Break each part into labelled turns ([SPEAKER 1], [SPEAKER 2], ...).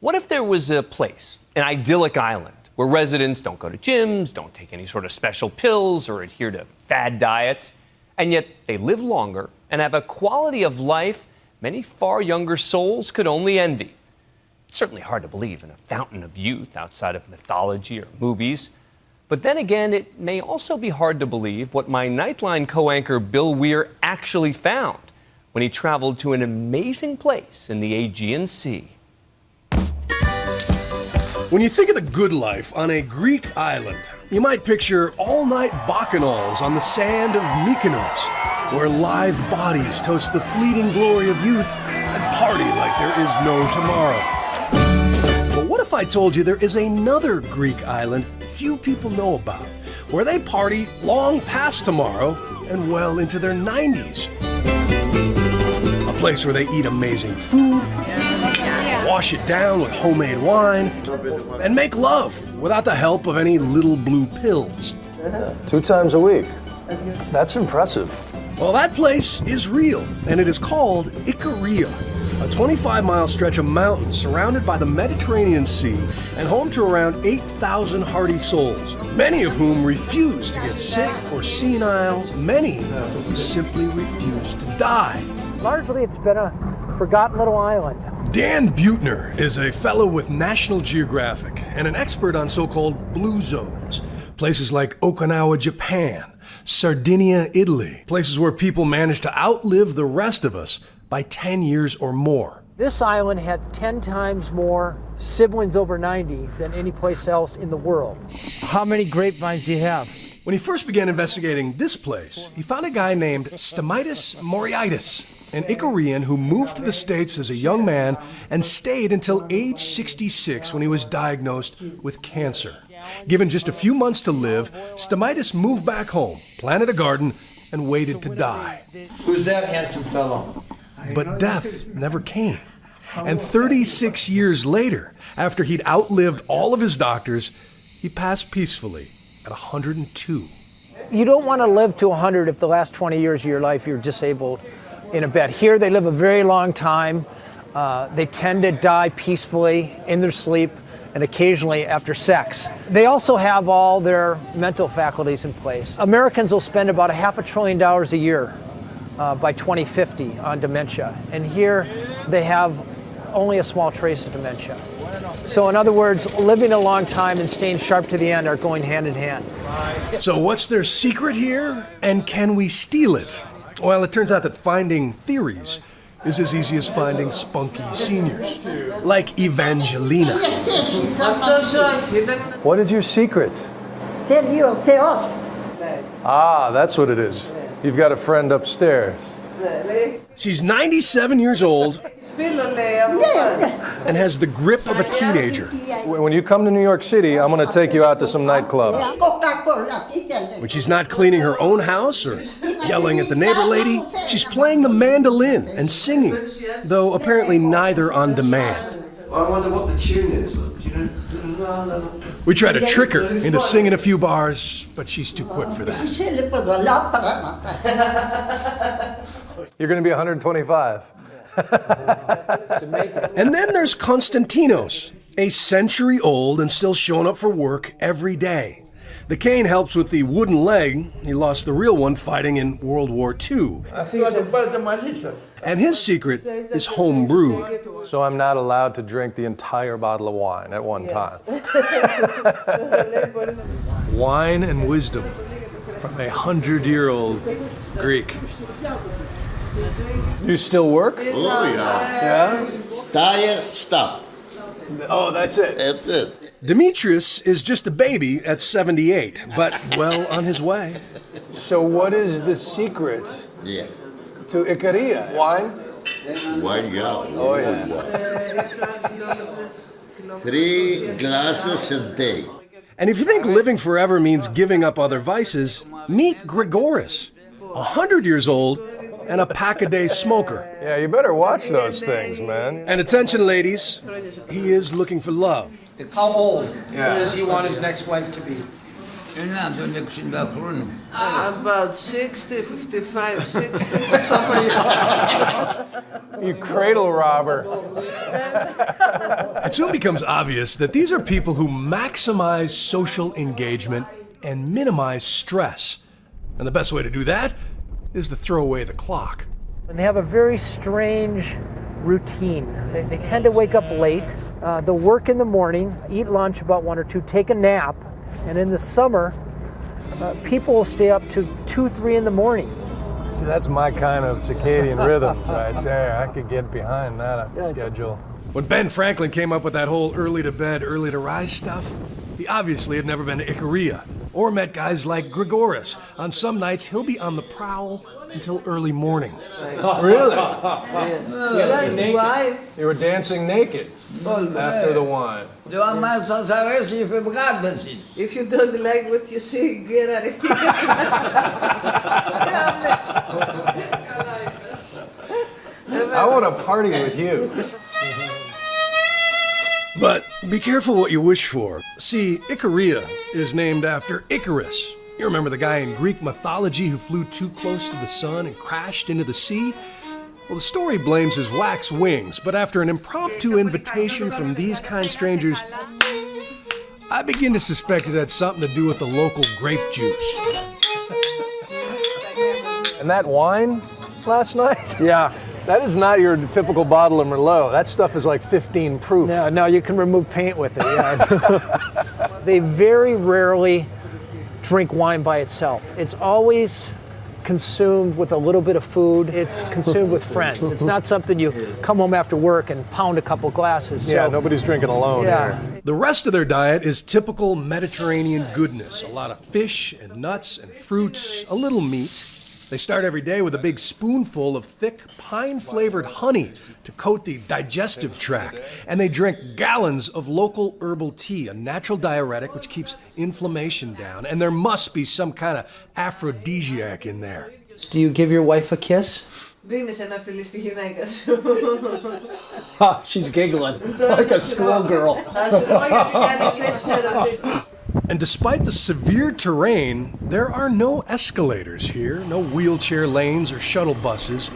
[SPEAKER 1] What if there was a place, an idyllic island, where residents don't go to gyms, don't take any sort of special pills or adhere to fad diets, and yet they live longer and have a quality of life many far younger souls could only envy? It's certainly hard to believe in a fountain of youth outside of mythology or movies. But then again, it may also be hard to believe what my Nightline co-anchor Bill Weir actually found when he traveled to an amazing place in the Aegean Sea.
[SPEAKER 2] When you think of the good life on a Greek island, you might picture all-night bacchanals on the sand of Mykonos, where lithe bodies toast the fleeting glory of youth and party like there is no tomorrow. But what if I told you there is another Greek island few people know about, where they party long past tomorrow and well into their 90s? A place where they eat amazing food, wash it down with homemade wine, and make love without the help of any little blue pills.
[SPEAKER 3] 2 times a week. That's impressive.
[SPEAKER 2] Well, that place is real, and it is called Ikaria, a 25-mile stretch of mountains surrounded by the Mediterranean Sea and home to around 8,000 hardy souls, many of whom refuse to get sick or senile, many who simply refuse to die.
[SPEAKER 4] Largely, it's been a forgotten little island.
[SPEAKER 2] Dan Buettner is a fellow with National Geographic and an expert on so-called blue zones, places like Okinawa, Japan, Sardinia, Italy, places where people manage to outlive the rest of us by 10 years or more.
[SPEAKER 4] This island had 10 times more siblings over 90 than any place else in the world. How many grapevines do you have?
[SPEAKER 2] When he first began investigating this place, he found a guy named Stamatis Moriitis, an Icarian who moved to the States as a young man and stayed until age 66 when he was diagnosed with cancer. Given just a few months to live, Stamatis moved back home, planted a garden, and waited to die.
[SPEAKER 5] Who's that handsome fellow?
[SPEAKER 2] But death never came. And 36 years later, after he'd outlived all of his doctors, he passed peacefully at 102.
[SPEAKER 4] You don't want to live to 100 if the last 20 years of your life you're disabled in a bed. Here they live a very long time. They tend to die peacefully in their sleep and occasionally after sex. They also have all their mental faculties in place. Americans will spend about $500 billion a year by 2050 on dementia. And here they have only a small trace of dementia. So in other words, living a long time and staying sharp to the end are going hand in hand.
[SPEAKER 2] So what's their secret here? And can we steal it? Well, it turns out that finding theories is as easy as finding spunky seniors, like Evangelina.
[SPEAKER 3] What is your secret? Ah, that's what it is. You've got a friend upstairs.
[SPEAKER 2] She's 97 years old and has the grip of a teenager.
[SPEAKER 3] When you come to New York City, I'm going to take you out to some nightclubs.
[SPEAKER 2] When she's not cleaning her own house or yelling at the neighbor lady, she's playing the mandolin and singing, though apparently neither on demand.
[SPEAKER 5] I wonder what the tune is.
[SPEAKER 2] We try to trick her into singing a few bars, but she's too quick for that.
[SPEAKER 3] You're going to be 125.
[SPEAKER 2] And then there's Konstantinos, a century old and still showing up for work every day. The cane helps with the wooden leg. He lost the real one fighting in World War II. And his secret is home brewed.
[SPEAKER 3] So I'm not allowed to drink the entire bottle of wine at one time.
[SPEAKER 2] Wine and wisdom from a 100-year-old Greek.
[SPEAKER 3] You still work?
[SPEAKER 6] Oh, yeah.
[SPEAKER 3] Yeah?
[SPEAKER 6] Tire, stop.
[SPEAKER 3] Oh, that's it.
[SPEAKER 6] That's it.
[SPEAKER 2] Demetrius is just a baby at 78, but well on his way.
[SPEAKER 3] So what is the secret
[SPEAKER 6] Yes.
[SPEAKER 3] to Ikaria? Wine?
[SPEAKER 6] Wine, yeah.
[SPEAKER 3] Oh, yeah.
[SPEAKER 6] 3 glasses a day.
[SPEAKER 2] And if you think living forever means giving up other vices, meet Grigoris, 100 years old and a pack-a-day smoker.
[SPEAKER 3] Yeah, you better watch those things, man.
[SPEAKER 2] And attention, ladies, he is looking for love.
[SPEAKER 5] How old does he want his next wife to be? About 60, 55, 60.
[SPEAKER 3] You cradle robber.
[SPEAKER 2] It soon becomes obvious that these are people who maximize social engagement and minimize stress. And the best way to do that is to throw away the clock.
[SPEAKER 4] And they have a very strange routine. They tend to wake up late. They'll work in the morning, eat lunch about 1 or 2, take a nap, and in the summer, people will stay up to 2, 3 in the morning.
[SPEAKER 3] See, that's my kind of circadian rhythms right there. I could get behind that schedule.
[SPEAKER 2] When Ben Franklin came up with that whole early to bed, early to rise stuff, he obviously had never been to Ikaria or met guys like Grigoris. On some nights, he'll be on the prowl until early morning.
[SPEAKER 3] Really?
[SPEAKER 5] Why?
[SPEAKER 3] You were dancing naked after the wine.
[SPEAKER 5] If you don't like what you see, get out of here.
[SPEAKER 3] I want to party with you.
[SPEAKER 2] But be careful what you wish for. See, Ikaria is named after Icarus. You remember the guy in Greek mythology who flew too close to the sun and crashed into the sea? Well, the story blames his wax wings, but after an impromptu invitation from these kind strangers, I begin to suspect it had something to do with the local grape juice.
[SPEAKER 3] And that wine last night?
[SPEAKER 4] Yeah.
[SPEAKER 3] That is not your typical bottle of Merlot. That stuff is like 15 proof.
[SPEAKER 4] No, you can remove paint with it, yeah. They very rarely drink wine by itself. It's always consumed with a little bit of food. It's consumed with friends. It's not something you come home after work and pound a couple glasses.
[SPEAKER 3] Yeah,
[SPEAKER 4] so,
[SPEAKER 3] nobody's drinking alone
[SPEAKER 4] yeah.
[SPEAKER 3] here.
[SPEAKER 2] The rest of their diet is typical Mediterranean goodness. A lot of fish and nuts and fruits, a little meat. They start every day with a big spoonful of thick, pine-flavored honey to coat the digestive tract. And they drink gallons of local herbal tea, a natural diuretic which keeps inflammation down. And there must be some kind of aphrodisiac in there.
[SPEAKER 4] Do you give your wife a kiss? She's giggling like a schoolgirl.
[SPEAKER 2] And despite the severe terrain, there are no escalators here, no wheelchair lanes or shuttle buses.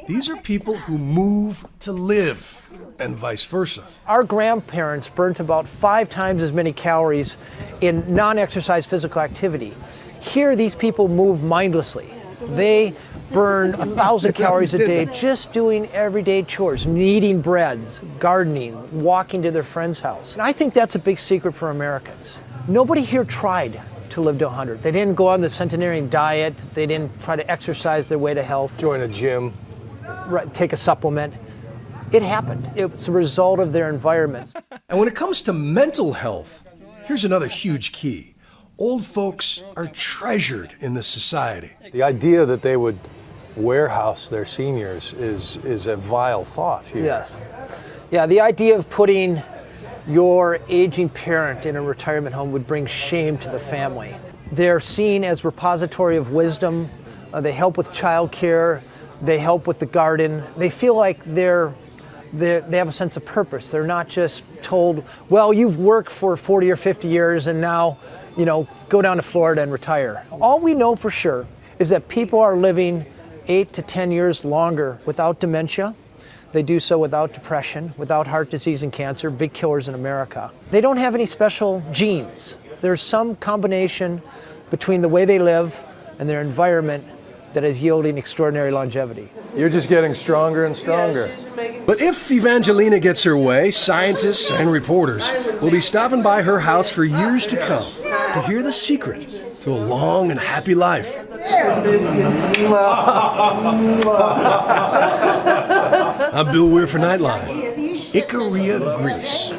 [SPEAKER 2] These are people who move to live, and vice versa.
[SPEAKER 4] Our grandparents burnt about 5 times as many calories in non-exercise physical activity. Here, these people move mindlessly. They burn 1,000 calories a day just doing everyday chores, kneading breads, gardening, walking to their friend's house. And I think that's a big secret for Americans. Nobody here tried to live to 100. They didn't go on the centenarian diet. They didn't try to exercise their way to health.
[SPEAKER 3] Join a gym.
[SPEAKER 4] Take a supplement. It happened. It was a result of their environment.
[SPEAKER 2] And when it comes to mental health, here's another huge key. Old folks are treasured in this society.
[SPEAKER 3] The idea that they would warehouse their seniors is a vile thought here.
[SPEAKER 4] Yes. Yeah, the idea of putting your aging parent in a retirement home would bring shame to the family. They're seen as repository of wisdom. They help with childcare. They help with the garden. They feel like they have a sense of purpose. They're not just told, well, you've worked for 40 or 50 years and now, go down to Florida and retire. All we know for sure is that people are living 8 to 10 years longer without dementia. They do so without depression, without heart disease and cancer, big killers in America. They don't have any special genes. There's some combination between the way they live and their environment that is yielding extraordinary longevity.
[SPEAKER 3] You're just getting stronger and stronger.
[SPEAKER 2] But if Evangelina gets her way, scientists and reporters will be stopping by her house for years to come to hear the secret to a long and happy life. I'm Bill Weir for Nightline. Ikaria, Greece.